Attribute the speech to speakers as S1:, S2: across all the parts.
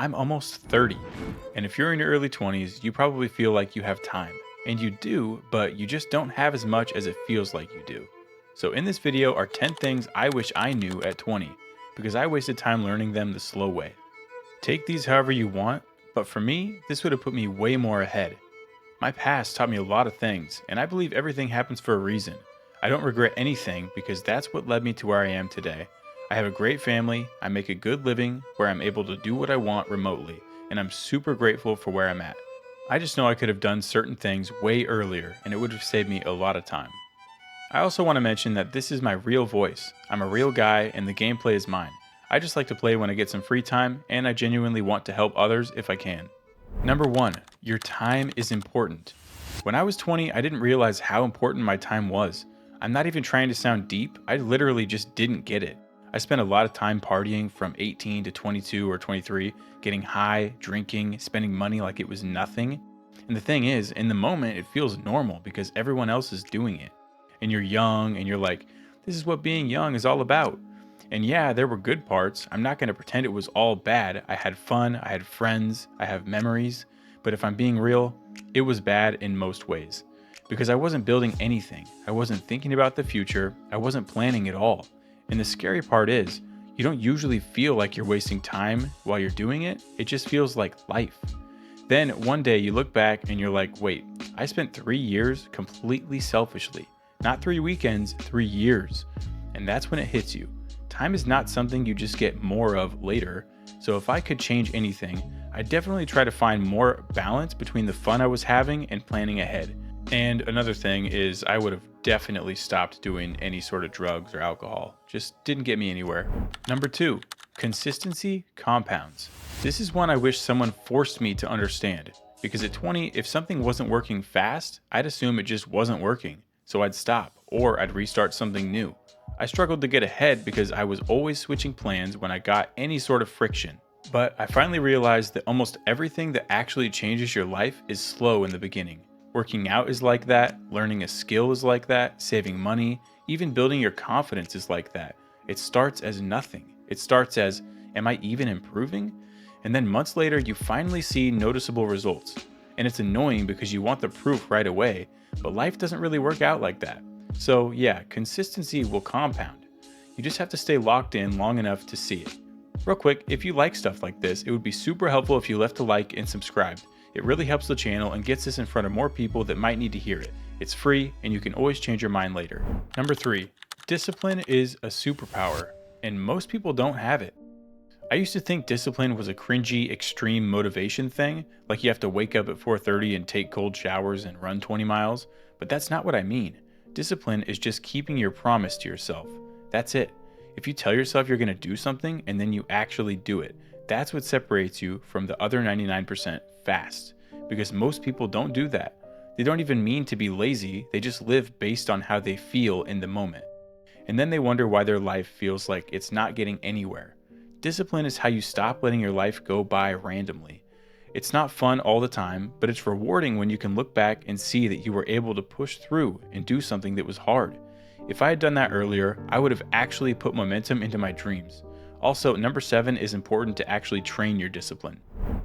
S1: I'm almost 30. And if you're in your early 20s, you probably feel like you have time. And you do, but you just don't have as much as it feels like you do. So in this video are 10 things I wish I knew at 20, because I wasted time learning them the slow way. Take these however you want, but for me, this would have put me way more ahead. My past taught me a lot of things, and I believe everything happens for a reason. I don't regret anything because that's what led me to where I am today. I have a great family, I make a good living where I'm able to do what I want remotely, and I'm super grateful for where I'm at. I just know I could have done certain things way earlier, and it would have saved me a lot of time. I also want to mention that this is my real voice. I'm a real guy, and the gameplay is mine. I just like to play when I get some free time, and I genuinely want to help others if I can. Number 1, your time is important. When I was 20, I didn't realize how important my time was. I'm not even trying to sound deep, I literally just didn't get it. I spent a lot of time partying from 18 to 22 or 23, getting high, drinking, spending money like it was nothing. And the thing is, in the moment, it feels normal because everyone else is doing it. And you're young and you're like, this is what being young is all about. And yeah, there were good parts. I'm not going to pretend it was all bad. I had fun, I had friends, I have memories. But if I'm being real, it was bad in most ways. Because I wasn't building anything. I wasn't thinking about the future. I wasn't planning at all. And the scary part is, you don't usually feel like you're wasting time while you're doing it. It just feels like life. Then one day you look back and you're like, wait, I spent 3 years completely selfishly. Not 3 weekends, 3 years. And that's when it hits you. Time is not something you just get more of later. So if I could change anything, I'd definitely try to find more balance between the fun I was having and planning ahead. And another thing is I would have definitely stopped doing any sort of drugs or alcohol. Just didn't get me anywhere. Number 2, consistency compounds. This is one I wish someone forced me to understand. Because at 20, if something wasn't working fast, I'd assume it just wasn't working. So I'd stop, or I'd restart something new. I struggled to get ahead because I was always switching plans when I got any sort of friction. But I finally realized that almost everything that actually changes your life is slow in the beginning. Working out is like that, learning a skill is like that, saving money, even building your confidence is like that. It starts as nothing. It starts as, am I even improving? And then months later, you finally see noticeable results. And it's annoying because you want the proof right away, but life doesn't really work out like that. So yeah, consistency will compound. You just have to stay locked in long enough to see it. Real quick, if you like stuff like this, it would be super helpful if you left a like and subscribed. It really helps the channel and gets this in front of more people that might need to hear it. It's free and you can always change your mind later. Number 3, discipline is a superpower, and most people don't have it. I used to think discipline was a cringy, extreme motivation thing, like you have to wake up at 4:30 and take cold showers and run 20 miles, but that's not what I mean. Discipline is just keeping your promise to yourself. That's it. If you tell yourself you're going to do something and then you actually do it, that's what separates you from the other 99% fast. Because most people don't do that. They don't even mean to be lazy, they just live based on how they feel in the moment. And then they wonder why their life feels like it's not getting anywhere. Discipline is how you stop letting your life go by randomly. It's not fun all the time, but it's rewarding when you can look back and see that you were able to push through and do something that was hard. If I had done that earlier, I would have actually put momentum into my dreams. Also, number 7 is important to actually train your discipline.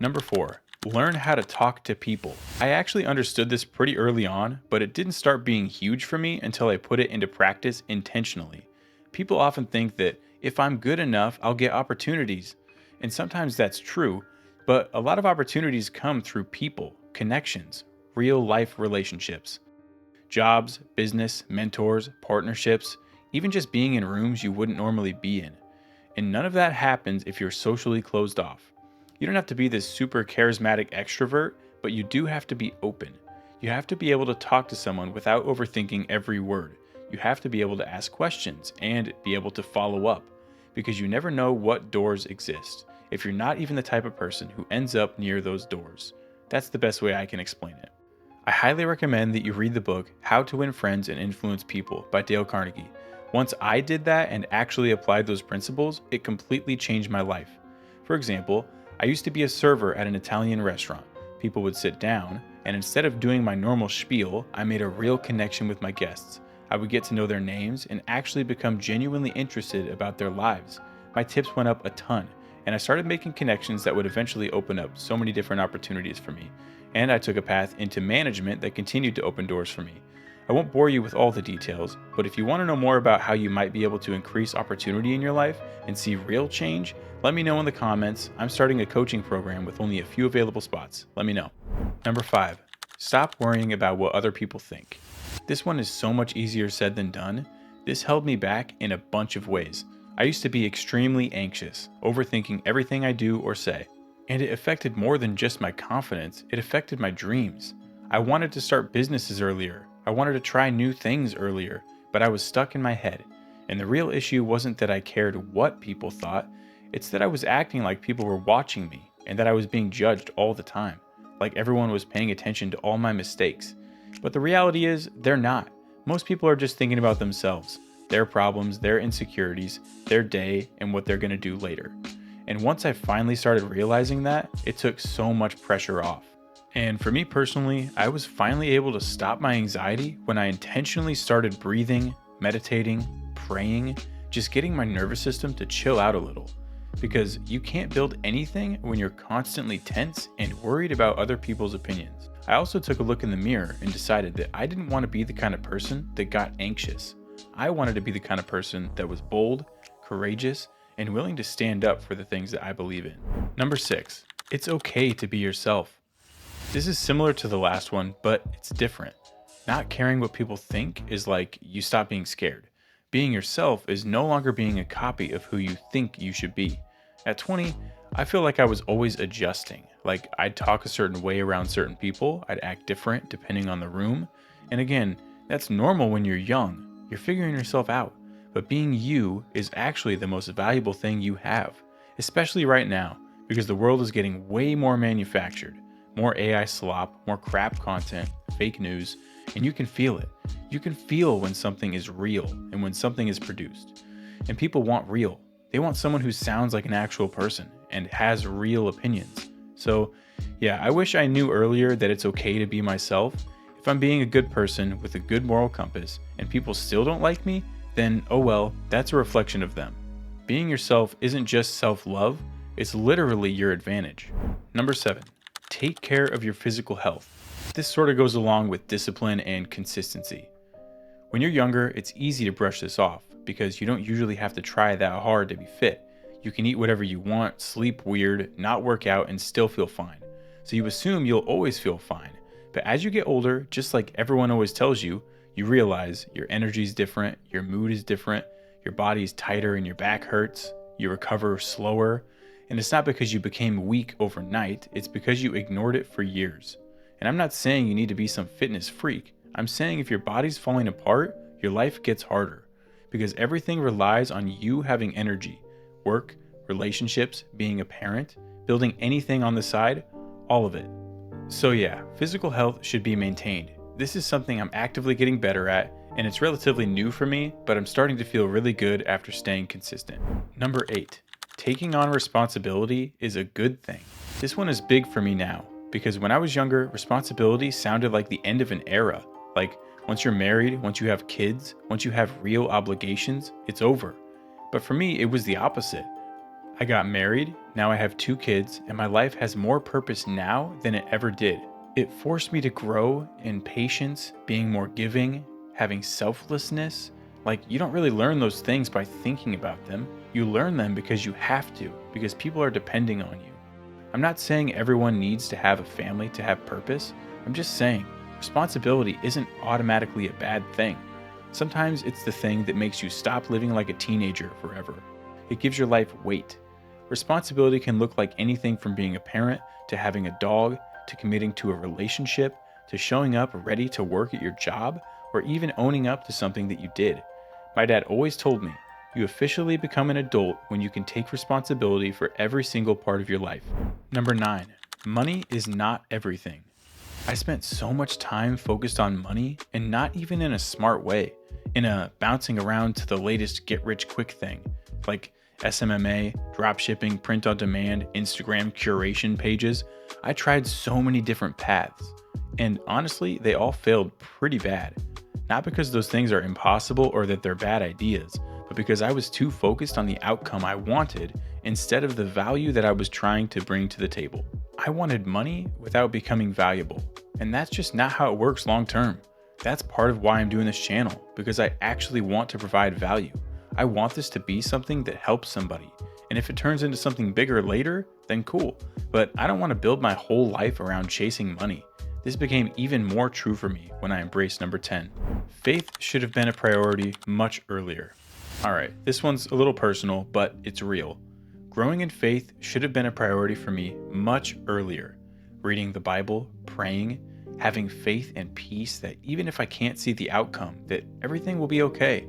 S1: Number 4, learn how to talk to people. I actually understood this pretty early on, but it didn't start being huge for me until I put it into practice intentionally. People often think that if I'm good enough, I'll get opportunities. And sometimes that's true, but a lot of opportunities come through people, connections, real life relationships. Jobs, business, mentors, partnerships, even just being in rooms you wouldn't normally be in. And none of that happens if you're socially closed off. You don't have to be this super charismatic extrovert, but you do have to be open. You have to be able to talk to someone without overthinking every word. You have to be able to ask questions and be able to follow up, because you never know what doors exist if you're not even the type of person who ends up near those doors. That's the best way I can explain it. I highly recommend that you read the book How to Win Friends and Influence People by Dale Carnegie. Once I did that and actually applied those principles, it completely changed my life. For example, I used to be a server at an Italian restaurant. People would sit down, and instead of doing my normal spiel, I made a real connection with my guests. I would get to know their names and actually become genuinely interested about their lives. My tips went up a ton, and I started making connections that would eventually open up so many different opportunities for me. And I took a path into management that continued to open doors for me. I won't bore you with all the details, but if you want to know more about how you might be able to increase opportunity in your life and see real change, let me know in the comments. I'm starting a coaching program with only a few available spots. Let me know. Number 5, stop worrying about what other people think. This one is so much easier said than done. This held me back in a bunch of ways. I used to be extremely anxious, overthinking everything I do or say. And it affected more than just my confidence, it affected my dreams. I wanted to start businesses earlier. I wanted to try new things earlier, but I was stuck in my head. And the real issue wasn't that I cared what people thought, it's that I was acting like people were watching me and that I was being judged all the time, like everyone was paying attention to all my mistakes. But the reality is, they're not. Most people are just thinking about themselves, their problems, their insecurities, their day, and what they're going to do later. And once I finally started realizing that, it took so much pressure off. And for me personally, I was finally able to stop my anxiety when I intentionally started breathing, meditating, praying, just getting my nervous system to chill out a little. Because you can't build anything when you're constantly tense and worried about other people's opinions. I also took a look in the mirror and decided that I didn't want to be the kind of person that got anxious. I wanted to be the kind of person that was bold, courageous, and willing to stand up for the things that I believe in. Number 6, it's okay to be yourself. This is similar to the last one, but it's different. Not caring what people think is like you stop being scared. Being yourself is no longer being a copy of who you think you should be. At 20, I feel like I was always adjusting. Like I'd talk a certain way around certain people, I'd act different depending on the room. And again, that's normal when you're young. You're figuring yourself out. But being you is actually the most valuable thing you have, especially right now, because the world is getting way more manufactured. More AI slop, more crap content, fake news, and you can feel it. You can feel when something is real and when something is produced. And people want real. They want someone who sounds like an actual person and has real opinions. So yeah, I wish I knew earlier that it's okay to be myself. If I'm being a good person with a good moral compass and people still don't like me, then oh well, that's a reflection of them. Being yourself isn't just self-love, it's literally your advantage. Number 7, take care of your physical health. This sort of goes along with discipline and consistency. When you're younger, it's easy to brush this off because you don't usually have to try that hard to be fit. You can eat whatever you want, sleep weird, not work out, and still feel fine. So you assume you'll always feel fine. But as you get older, just like everyone always tells you, you realize your energy is different, your mood is different, your body's tighter and your back hurts, you recover slower. And it's not because you became weak overnight, it's because you ignored it for years. And I'm not saying you need to be some fitness freak. I'm saying if your body's falling apart, your life gets harder. Because everything relies on you having energy. Work, relationships, being a parent, building anything on the side, all of it. So yeah, physical health should be maintained. This is something I'm actively getting better at, and it's relatively new for me, but I'm starting to feel really good after staying consistent. Number 8, taking on responsibility is a good thing. This one is big for me now, because when I was younger, responsibility sounded like the end of an era. Like, once you're married, once you have kids, once you have real obligations, it's over. But for me, it was the opposite. I got married, now I have 2 kids, and my life has more purpose now than it ever did. It forced me to grow in patience, being more giving, having selflessness. Like, you don't really learn those things by thinking about them. You learn them because you have to, because people are depending on you. I'm not saying everyone needs to have a family to have purpose. I'm just saying responsibility isn't automatically a bad thing. Sometimes it's the thing that makes you stop living like a teenager forever. It gives your life weight. Responsibility can look like anything from being a parent to having a dog, to committing to a relationship, to showing up ready to work at your job, or even owning up to something that you did. My dad always told me, you officially become an adult when you can take responsibility for every single part of your life. Number 9, money is not everything. I spent so much time focused on money, and not even in a smart way, in a bouncing around to the latest get-rich-quick thing, like SMMA, dropshipping, print on demand, Instagram curation pages. I tried so many different paths, and honestly, they all failed pretty bad. Not because those things are impossible or that they're bad ideas, but because I was too focused on the outcome I wanted instead of the value that I was trying to bring to the table. I wanted money without becoming valuable, and that's just not how it works long term. That's part of why I'm doing this channel, because I actually want to provide value. I want this to be something that helps somebody, and if it turns into something bigger later, then cool, but I don't want to build my whole life around chasing money. This became even more true for me when I embraced number 10. Faith should have been a priority much earlier. Alright, this one's a little personal, but it's real. Growing in faith should have been a priority for me much earlier. Reading the Bible, praying, having faith and peace that even if I can't see the outcome, that everything will be okay.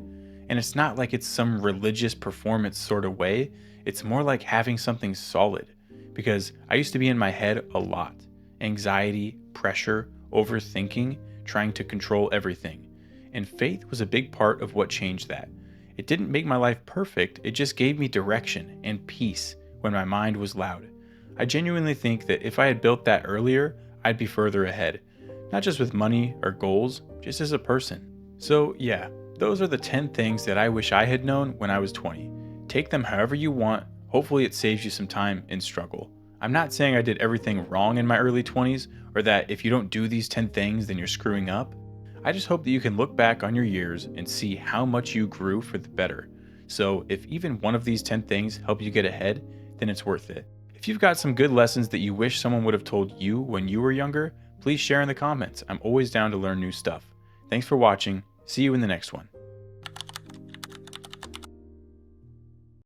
S1: And it's not like it's some religious performance sort of way, it's more like having something solid. Because I used to be in my head a lot. Anxiety, pressure, overthinking, trying to control everything. And faith was a big part of what changed that. It didn't make my life perfect, it just gave me direction and peace when my mind was loud. I genuinely think that if I had built that earlier, I'd be further ahead. Not just with money or goals, just as a person. So yeah, those are the 10 things that I wish I had known when I was 20. Take them however you want, hopefully it saves you some time and struggle. I'm not saying I did everything wrong in my early 20s, or that if you don't do these 10 things then you're screwing up. I just hope that you can look back on your years and see how much you grew for the better. So if even one of these 10 things help you get ahead, then it's worth it. If you've got some good lessons that you wish someone would have told you when you were younger, please share in the comments. I'm always down to learn new stuff. Thanks for watching. See you in the next one.